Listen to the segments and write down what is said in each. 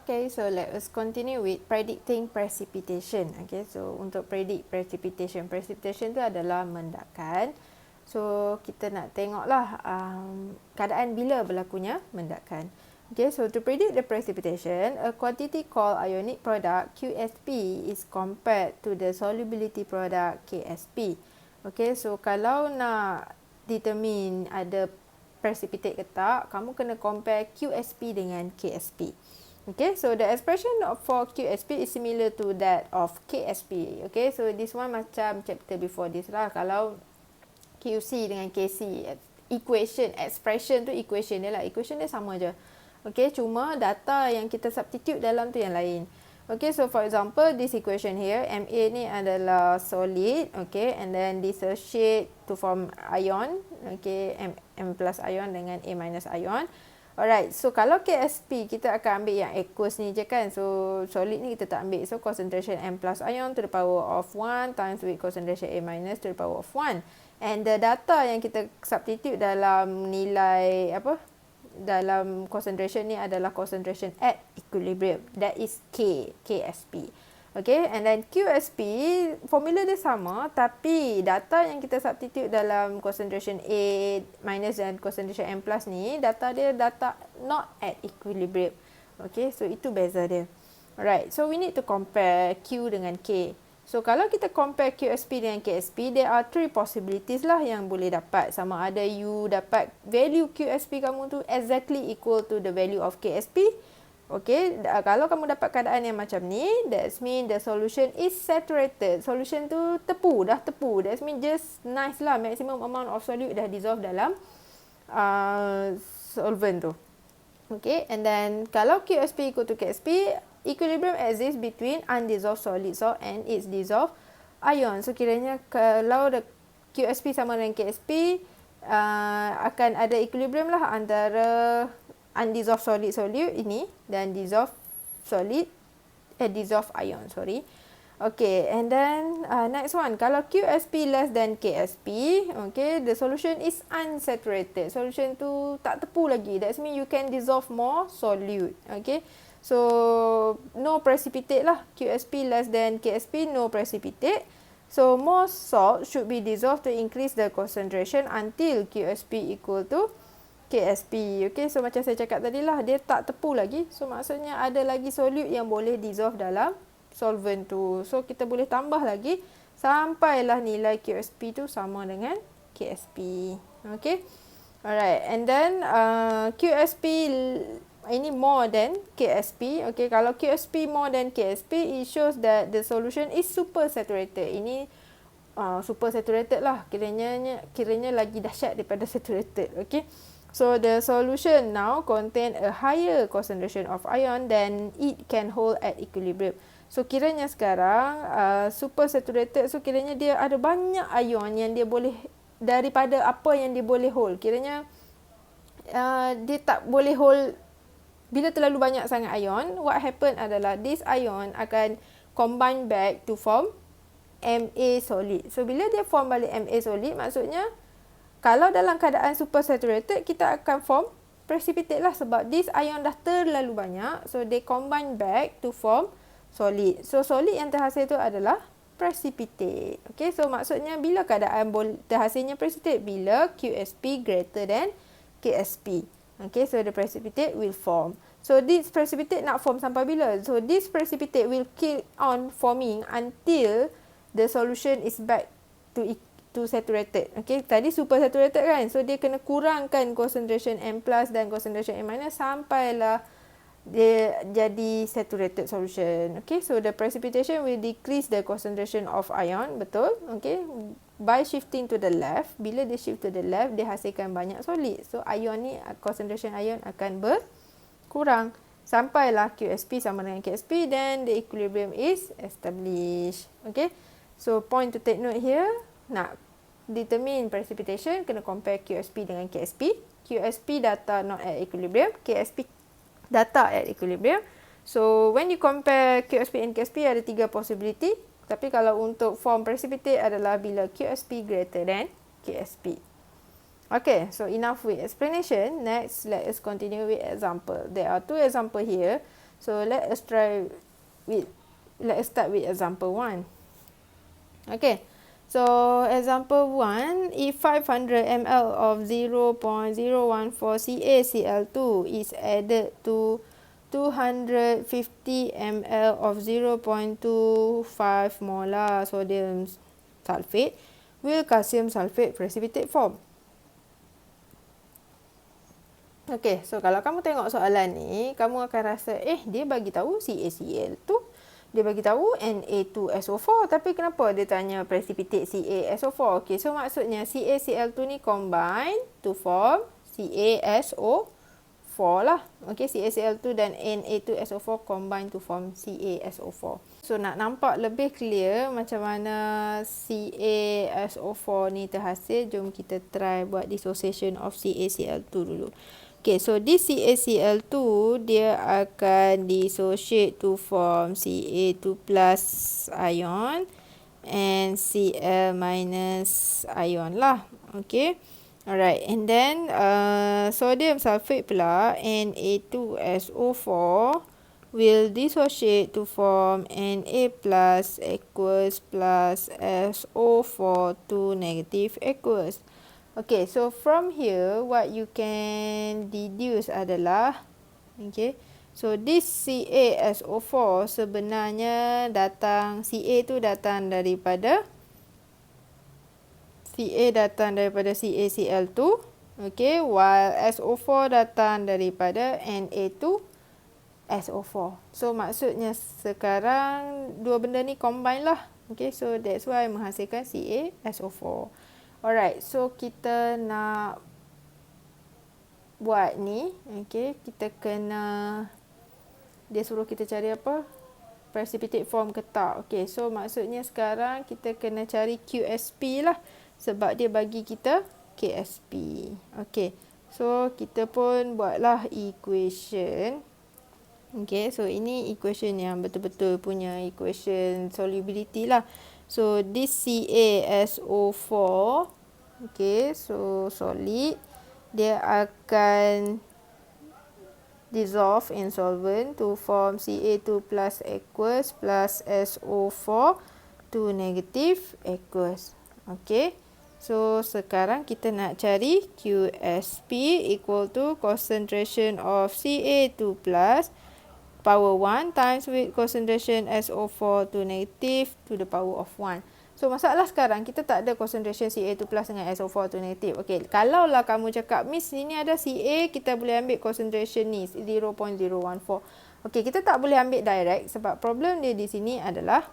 Okay, so let us continue with predicting precipitation. Okay, so untuk predict precipitation tu adalah mendakan. So kita nak tengoklah keadaan bila berlakunya mendakan. Okay, so to predict the precipitation, a quantity called ionic product QSP is compared to the solubility product KSP. Okay, so kalau nak determine ada precipitate ke tak, kamu kena compare QSP dengan KSP. Okay, so the expression for QSP is similar to that of KSP. Okay, so this one macam chapter before this lah. Kalau QC dengan KC, expression tu equation dia lah. Equation dia sama je. Okay, cuma data yang kita substitute dalam tu yang lain. Okay, so for example, this equation here, Ma ni adalah solid, okay, and then dissociate to form ion, okay, M plus ion dengan A minus ion. Alright, so kalau KSP kita akan ambil yang aqueous ni je kan. So solid ni kita tak ambil. So concentration M plus ion to the power of 1 times with concentration A minus to the power of 1. And the data yang kita substitute dalam nilai dalam concentration ni adalah concentration at equilibrium. That is KSP. Okay, and then QSP, formula dia sama, tapi data yang kita substitute dalam concentration A minus dan concentration M plus ni, data dia data not at equilibrium. Okay, so itu beza dia. Alright, so we need to compare Q dengan K. So kalau kita compare QSP dengan KSP, there are 3 possibilities lah yang boleh dapat. Sama ada you dapat value QSP kamu tu exactly equal to the value of KSP. Okay, kalau kamu dapat keadaan yang macam ni, that means the solution is saturated. Solution tu dah tepu. That means just nice lah, maximum amount of solute dah dissolve dalam solvent tu. Okay, and then kalau QSP equal to KSP, equilibrium exists between undissolved solid salt and its dissolved ion. So kiranya kalau the QSP sama dengan KSP, akan ada equilibrium lah antara undissolved solid solute ini dan dissolved ion, sorry. Okay, and then next one, kalau QSP less than KSP, okay, the solution is unsaturated. Solution tu tak tepu lagi. That means you can dissolve more solute. Okay, so no precipitate lah. QSP less than KSP, no precipitate. So more salt should be dissolved to increase the concentration until QSP equal to KSP. Okay, so macam saya cakap tadi lah, dia tak tepu lagi. So maksudnya ada lagi solute yang boleh dissolve dalam solvent tu. So kita boleh tambah lagi sampailah nilai QSP tu sama dengan KSP. Okay, alright, and then QSP ini more than KSP. Okay, kalau QSP more than KSP, it shows that the solution is super saturated. Ini super saturated lah, kiranya lagi dahsyat daripada saturated. Okay, so the solution now contain a higher concentration of ion than it can hold at equilibrium. So kiranya sekarang super saturated, so kiranya dia ada banyak ion yang dia boleh, daripada apa yang dia boleh hold. Kiranya dia tak boleh hold bila terlalu banyak sangat ion. What happen adalah this ion akan combine back to form Ma solid. So bila dia form balik Ma solid, maksudnya kalau dalam keadaan super saturated, kita akan form precipitate lah, sebab this ion dah terlalu banyak. So they combine back to form solid. So solid yang terhasil tu adalah precipitate. Okay, so maksudnya bila keadaan terhasilnya precipitate, bila QSP greater than KSP. Okay, so the precipitate will form. So this precipitate nak form sampai bila? So this precipitate will keep on forming until the solution is back to saturated. Okay, tadi super saturated kan? So dia kena kurangkan concentration M plus dan concentration M minus sampailah dia jadi saturated solution. Okay, so the precipitation will decrease the concentration of ion, betul? Okay, by shifting to the left. Bila dia shift to the left, dia hasilkan banyak solid. So ion ni, concentration ion akan berkurang sampailah QSP sama dengan KSP, then the equilibrium is established. Okay, so point to take note here, nak determine precipitation, kena compare QSP dengan KSP. QSP data not at equilibrium, KSP data at equilibrium. So when you compare QSP and KSP, ada 3 possibility. Tapi kalau untuk form precipitate adalah bila QSP greater than KSP. Okay, so enough with explanation. Next, let us continue with example. There are 2 example here. So let us start with example 1. Okay. So example 1, if 500 ml of 0.014 CaCl2 is added to 250 ml of 0.25 molar sodium sulfate, will calcium sulfate precipitate form? Okay, so kalau kamu tengok soalan ni, kamu akan rasa, dia bagi tahu CaCl tu, dia bagi tahu Na2SO4, tapi kenapa dia tanya precipitate CaSO4? Okay, so maksudnya CaCl2 ni combine to form CaSO4 lah. Okay, CaCl2 dan Na2SO4 combine to form CaSO4. So nak nampak lebih clear macam mana CaSO4 ni terhasil, jom kita try buat dissociation of CaCl2 dulu. Okay, so this CaCl2 dia akan dissociate to form Ca2 plus ion and Cl minus ion lah. Okay, alright, and then sodium sulfate pula, Na2SO4 will dissociate to form Na plus aqueous plus SO4 to negative aqueous. Okay, so from here, what you can deduce adalah, okay, so this CaSO4 sebenarnya datang, Ca tu datang daripada CaCl2, okay, while SO4 datang daripada Na2SO4. So maksudnya sekarang dua benda ni combine lah. Okay, so that's why menghasilkan CaSO4. Alright, so kita nak buat ni, okay, kita kena, dia suruh kita cari apa? Precipitate form ke tak? Okay, so maksudnya sekarang kita kena cari QSP lah, sebab dia bagi kita KSP. Okay, so kita pun buatlah equation. Okay, so ini equation yang betul-betul punya equation solubility lah. So this CaSO4, okay, so solid, dia akan dissolve in solvent to form Ca2 plus aqueous plus SO4 to negative aqueous. Okay, so sekarang kita nak cari QSP equal to concentration of Ca2 plus power 1 times with concentration SO4 to negative to the power of 1. So masalah sekarang kita tak ada concentration Ca2 plus dengan SO4 to negative. Okay, kalaulah kamu cakap, Miss ini ada Ca, kita boleh ambil concentration ni 0.014. Okay, kita tak boleh ambil direct sebab problem dia di sini adalah,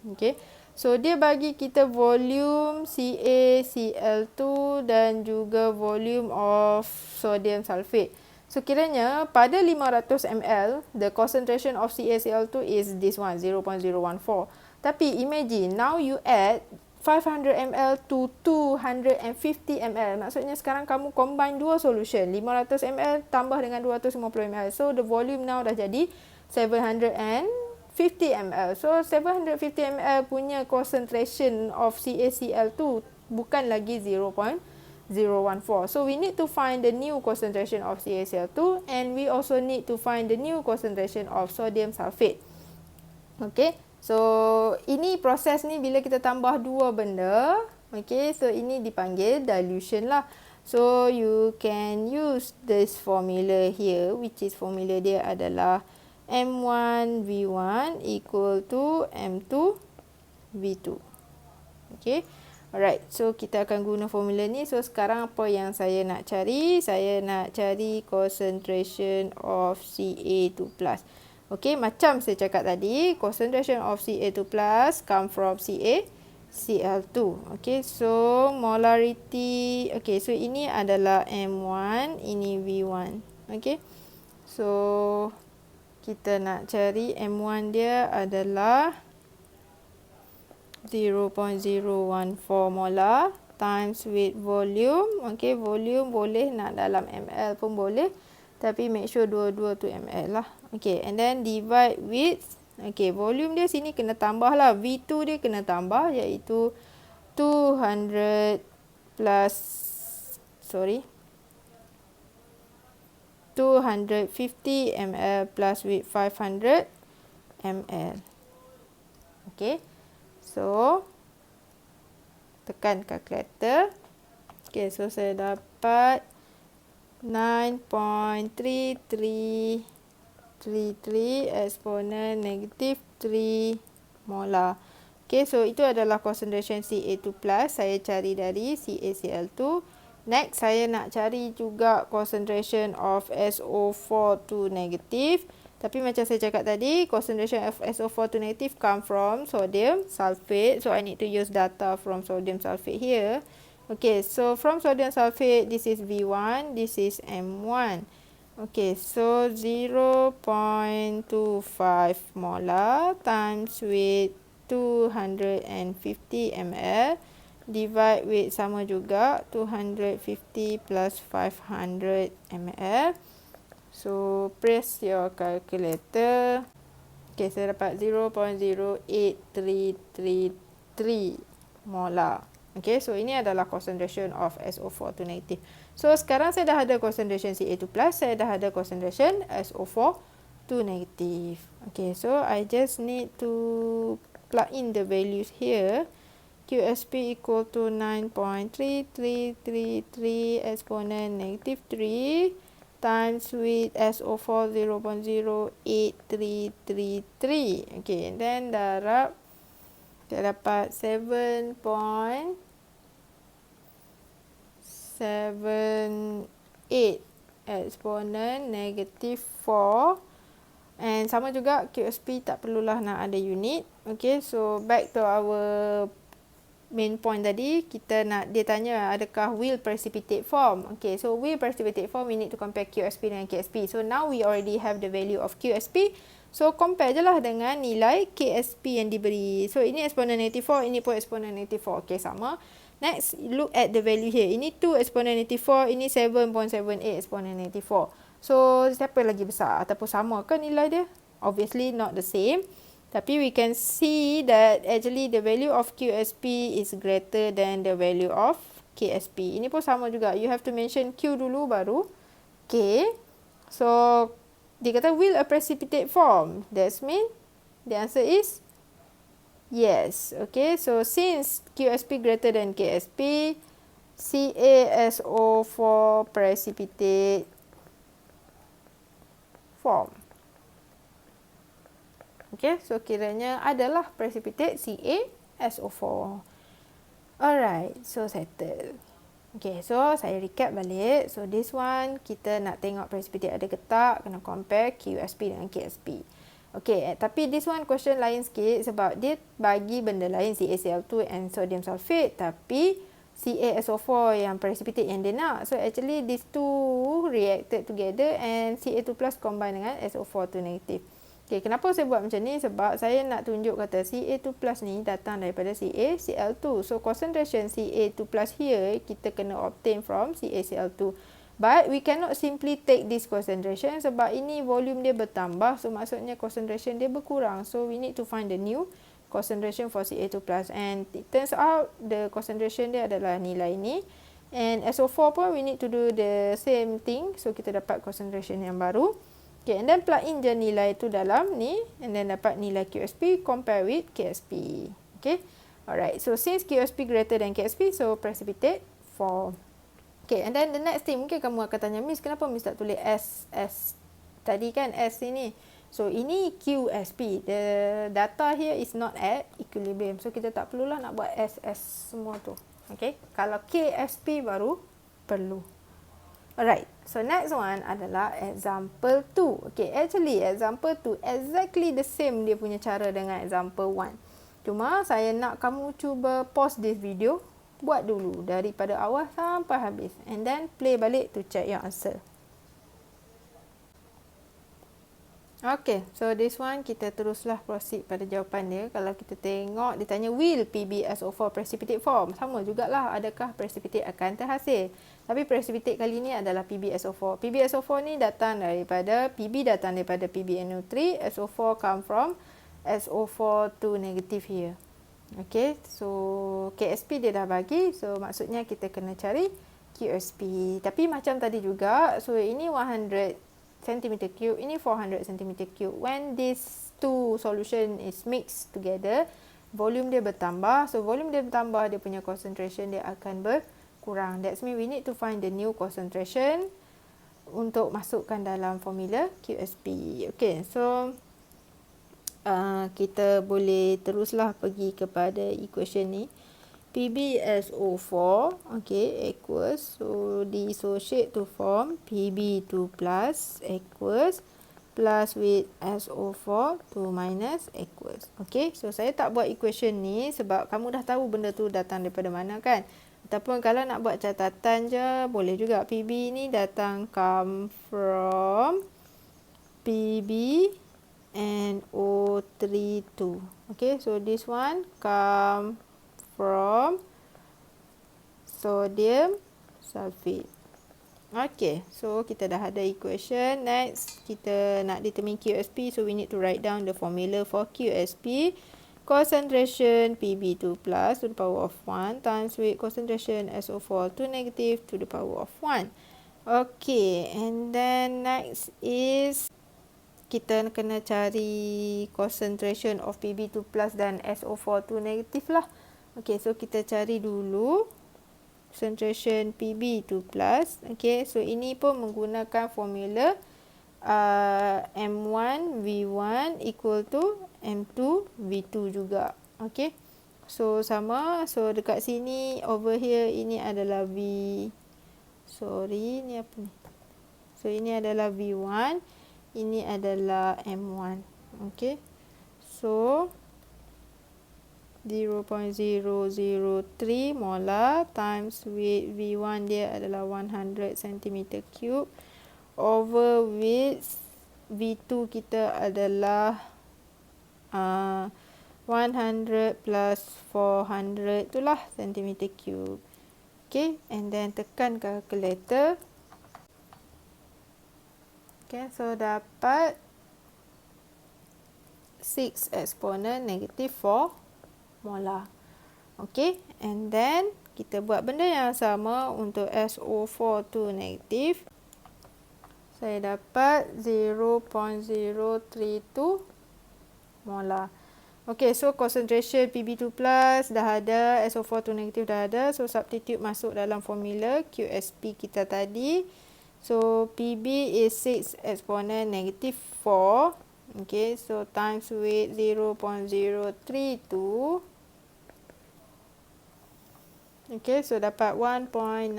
okay, so dia bagi kita volume CaCl2 dan juga volume of sodium sulfate. So kiranya pada 500 ml, the concentration of CaCl2 is this one, 0.014. Tapi imagine, now you add 500 ml to 250 ml. Maksudnya sekarang kamu combine dua solution, 500 ml tambah dengan 250 ml. So the volume now dah jadi 750 ml. So 750 ml punya concentration of CaCl2 bukan lagi 0.014. So we need to find the new concentration of CaCl2 and we also need to find the new concentration of sodium sulfate. Okay, so ini proses ni bila kita tambah dua benda. Okay, so ini dipanggil dilution lah. So you can use this formula here, which is formula dia adalah M1V1 equal to M2V2. Okay, alright, so kita akan guna formula ni. So sekarang apa yang saya nak cari? Saya nak cari concentration of Ca2+. Okay, macam saya cakap tadi, concentration of Ca2+ come from CaCl2. Okay, so molarity, okay, so ini adalah M1, ini V1. Okay, so kita nak cari M1 dia adalah 0.014 molar times with volume. Okay, volume boleh nak dalam ml pun boleh, tapi make sure dua-dua tu ml lah. Okay, and then divide with, okay, volume dia sini kena tambah lah, V2 dia kena tambah, iaitu 200 plus, sorry, 250 ml plus with 500 ml. Okay, so tekan kalkulator. Okay, so saya dapat 9.3333 eksponen negatif 3 molar. Okay, so itu adalah concentration Ca2+. Saya cari dari CaCl2. Next, saya nak cari juga concentration of SO4 negative. Tapi macam saya cakap tadi, concentration of SO4 negative come from sodium sulfate. So, I need to use data from sodium sulfate here. Okay, so from sodium sulfate, this is V1, this is M1. Okay, so 0.25 molar times with 250 ml divide with sama juga 250 plus 500 ml. So press your calculator. Okay, saya dapat 0.08333 molar. Okay, so ini adalah concentration of SO4 negative. So sekarang saya dah ada concentration Ca2+, saya dah ada concentration SO4 negative. Okay, so I just need to plug in the values here. QSP equal to 9.3333 exponent negative 3 times with SO4 0.08333. Okay, and then darab kita dapat 7.78 exponent negative 4. And sama juga QSP tak perlulah nak ada unit. Okay, so back to our main point tadi, kita nak, dia tanya adakah will precipitate form. Okay, so will precipitate form, we need to compare QSP dengan KSP. So now we already have the value of QSP. So compare je lah dengan nilai KSP yang diberi. So ini exponent negative 4, ini pun exponent negative 4. Okay, sama. Next, look at the value here. Ini 2 exponent negative 4, ini 7.78 exponent negative 4. So, siapa lagi besar? Ataupun sama ke nilai dia? Obviously not the same. Tapi we can see that actually the value of QSP is greater than the value of KSP. Ini pun sama juga. You have to mention Q dulu baru K. So, dia kata will a precipitate form. That's mean the answer is yes. Okay, so since QSP greater than KSP, CaSO4 precipitate form. Okay, so kiranya adalah precipitate CaSO4. Alright, so settle. Okay, so saya recap balik. So this one, kita nak tengok precipitate ada ke tak, kena compare QSP dengan KSP. Okay, tapi this one question lain sikit sebab dia bagi benda lain, CaCl2 and sodium sulfate, tapi CaSO4 yang precipitate yang dia nak. So actually these two reacted together and Ca2+ combine dengan SO4 negative. Okay, kenapa saya buat macam ni? Sebab saya nak tunjuk kata Ca2+ ni datang daripada CaCl2. So concentration Ca2+ here kita kena obtain from CaCl2. But we cannot simply take this concentration sebab ini volume dia bertambah. So maksudnya concentration dia berkurang. So we need to find the new concentration for Ca2+, and it turns out the concentration dia adalah nilai ni, and SO4 pun we need to do the same thing. So kita dapat concentration yang baru. Okay, and then plug in je nilai tu dalam ni, and then dapat nilai QSP compare with KSP. Okay, alright, so since QSP greater than KSP, so precipitate form. Okay, and then the next thing, mungkin kamu akan tanya, Miss, kenapa Miss tak tulis S tadi kan, S ini. So, ini QSP. The data here is not at equilibrium. So, kita tak perlulah nak buat SS semua tu. Okay. Kalau KSP baru perlu. Alright. So, next one adalah example 2. Okay. Actually, example 2 exactly the same dia punya cara dengan example 1. Cuma, saya nak kamu cuba pause this video. Buat dulu daripada awal sampai habis. And then, play balik to check your answer. Okay, so this one kita teruslah proceed pada jawapan dia. Kalau kita tengok, dia tanya will PbSO4 precipitate form. Sama jugalah, adakah precipitate akan terhasil. Tapi precipitate kali ni adalah PbSO4. PbSO4 ni datang daripada, PB datang daripada PbNO3, SO4 come from SO4 negative here. Okay, so KSP dia dah bagi, so maksudnya kita kena cari QSP. Tapi macam tadi juga, so ini 100 cm3, ini 400 cm3. When these two solution is mixed together, volume dia bertambah. So volume dia bertambah, dia punya concentration dia akan berkurang. That's mean we need to find the new concentration untuk masukkan dalam formula QSP. Okay, so kita boleh teruslah pergi kepada equation ni. PbSO4, okay, equals, so dissociate to form Pb2 plus equals plus with SO4 to minus equals. Okay, so saya tak buat equation ni sebab kamu dah tahu benda tu datang daripada mana kan. Ataupun kalau nak buat catatan je, boleh juga. Pb ni datang come from Pb and O32. Okay, so this one come from sodium sulfate. Okay, so kita dah ada equation. Next, kita nak determine QSP. So we need to write down the formula for QSP. Concentration Pb2 plus to the power of 1 times with concentration SO4 to negative to the power of 1. Okay, and then next is kita kena cari concentration of Pb2 plus dan SO4 to negative lah. Okay, so kita cari dulu concentration Pb2 plus. Okay, so ini pun menggunakan formula M1 V1 equal to M2 V2 juga. Okay, so sama. So dekat sini, over here, ini adalah ni apa ni? So ini adalah V1, ini adalah M1. Okay, so 0.003 molar times with V1 dia adalah 100 cm3 over with V2 kita adalah 100 plus 400 itulah cm3. Okay, and then tekan calculator. Okay, so dapat 6 exponent negative 4 molar. Okay, and then kita buat benda yang sama untuk SO4 to negative. Saya dapat 0.032 molar. Okay, so concentration Pb2 plus dah ada, SO4 to negative dah ada. So substitute masuk dalam formula QSP kita tadi. So Pb is 6 exponent negative 4. Okay, so times with 0.032. Okay, so dapat 1.92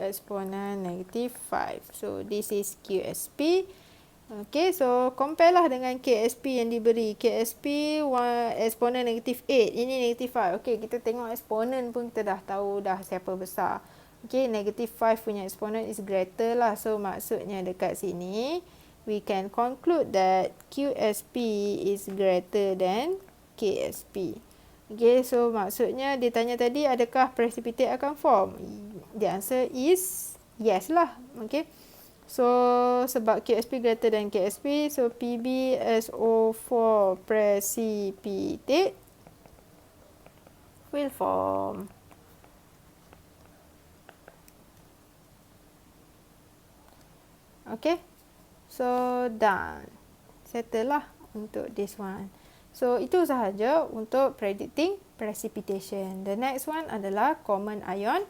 exponent negative 5. So this is QSP. Okay, so compare lah dengan KSP yang diberi. KSP exponent negative 8. Ini negative 5. Okay, kita tengok exponent pun kita dah tahu dah siapa besar. Okay, negative 5 punya exponent is greater lah. So maksudnya dekat sini, we can conclude that QSP is greater than KSP. Okay, so maksudnya dia tanya tadi, adakah precipitate akan form? The answer is yes lah. Okay, so sebab QSP greater than KSP, so PbSO4 precipitate will form. Okay, so done. Settle lah untuk this one. So itu sahaja untuk predicting precipitation. The next one adalah common ion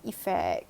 effect.